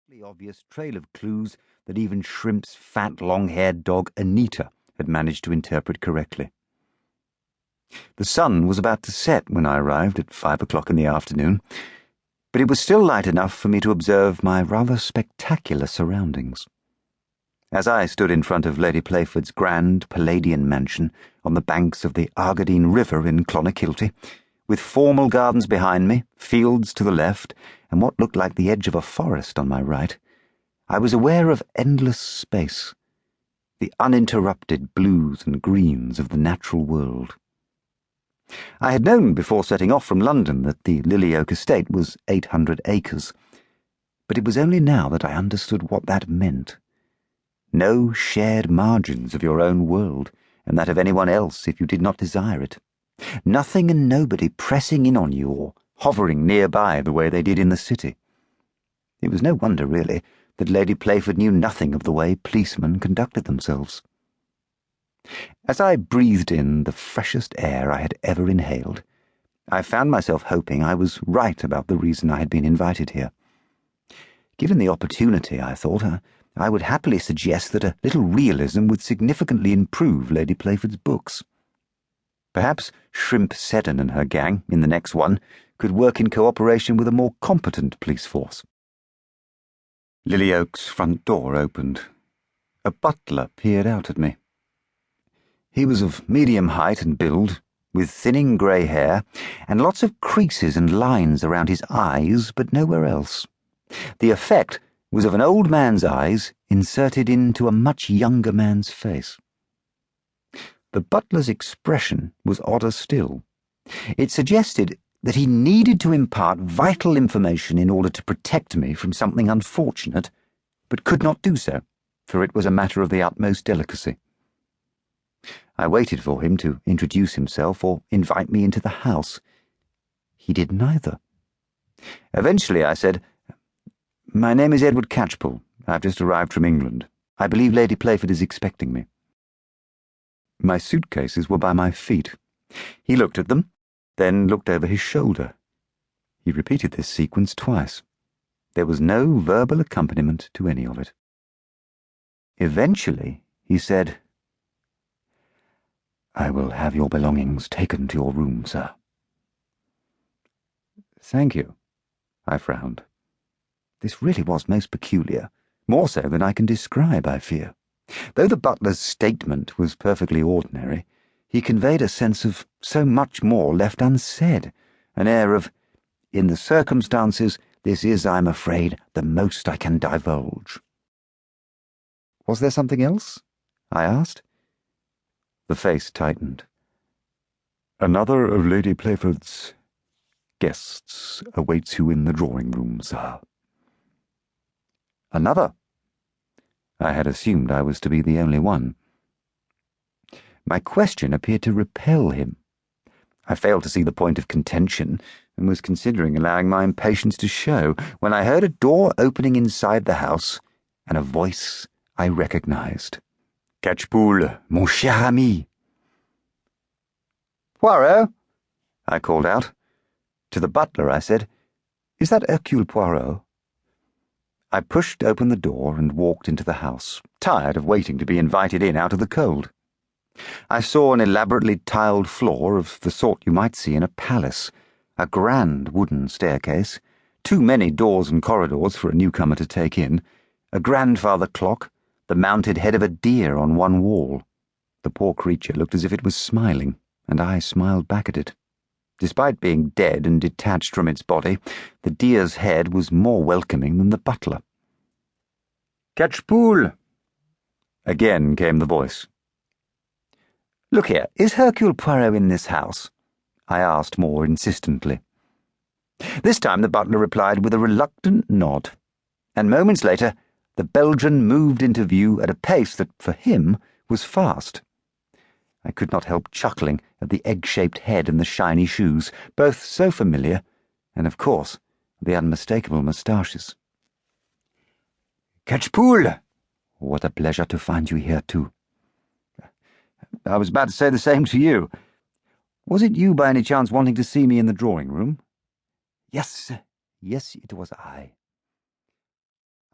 perfectly obvious trail of clues that even Shrimp's fat, long-haired dog, Anita, had managed to interpret correctly. The sun was about to set when I arrived at 5 o'clock in the afternoon, but it was still light enough for me to observe my rather spectacular surroundings. As I stood in front of Lady Playford's grand Palladian mansion on the banks of the Argadine River in Clonakilty, with formal gardens behind me, fields to the left, and what looked like the edge of a forest on my right, I was aware of endless space, the uninterrupted blues and greens of the natural world. I had known before setting off from London that the Lily Oak estate was 800 acres, but it was only now that I understood what that meant. No shared margins of your own world, and that of anyone else if you did not desire it. Nothing and nobody pressing in on you or hovering nearby the way they did in the city. It was no wonder, really, that Lady Playford knew nothing of the way policemen conducted themselves. As I breathed in the freshest air I had ever inhaled, I found myself hoping I was right about the reason I had been invited here. Given the opportunity, I thought, I would happily suggest that a little realism would significantly improve Lady Playford's books. Perhaps Shrimp Seddon and her gang, in the next one, could work in cooperation with a more competent police force. Lily Oak's front door opened. A butler peered out at me. He was of medium height and build, with thinning grey hair, and lots of creases and lines around his eyes, but nowhere else. The effect was of an old man's eyes inserted into a much younger man's face. The butler's expression was odder still. It suggested that he needed to impart vital information in order to protect me from something unfortunate, but could not do so, for it was a matter of the utmost delicacy. I waited for him to introduce himself or invite me into the house. He did neither. Eventually I said, "My name is Edward Catchpool. I've just arrived from England. I believe Lady Playford is expecting me." My suitcases were by my feet. He looked at them, then looked over his shoulder. He repeated this sequence twice. There was no verbal accompaniment to any of it. Eventually, he said, "I will have your belongings taken to your room, sir." "Thank you," I frowned. This really was most peculiar, more so than I can describe, I fear. Though the butler's statement was perfectly ordinary, he conveyed a sense of so much more left unsaid, an air of, "In the circumstances, this is, I'm afraid, the most I can divulge." "Was there something else?" I asked. The face tightened. "Another of Lady Playford's guests awaits you in the drawing-room, sir." "Another?" I had assumed I was to be the only one. My question appeared to repel him. I failed to see the point of contention and was considering allowing my impatience to show when I heard a door opening inside the house and a voice I recognized. "Catchpool, mon cher ami." "Poirot?" I called out. To the butler I said, "Is that Hercule Poirot?" I pushed open the door and walked into the house, tired of waiting to be invited in out of the cold. I saw an elaborately tiled floor of the sort you might see in a palace, a grand wooden staircase, too many doors and corridors for a newcomer to take in, a grandfather clock, the mounted head of a deer on one wall. The poor creature looked as if it was smiling, and I smiled back at it. Despite being dead and detached from its body, the deer's head was more welcoming than the butler. "Catchpool!" Again came the voice. "Look here, is Hercule Poirot in this house?" I asked more insistently. This time the butler replied with a reluctant nod, and moments later the Belgian moved into view at a pace that, for him, was fast. I could not help chuckling at the egg-shaped head and the shiny shoes, both so familiar, and, of course, the unmistakable moustaches. "Catchpool! What a pleasure to find you here, too." "I was about to say the same to you. Was it you by any chance wanting to see me in the drawing-room?" Yes, it was I."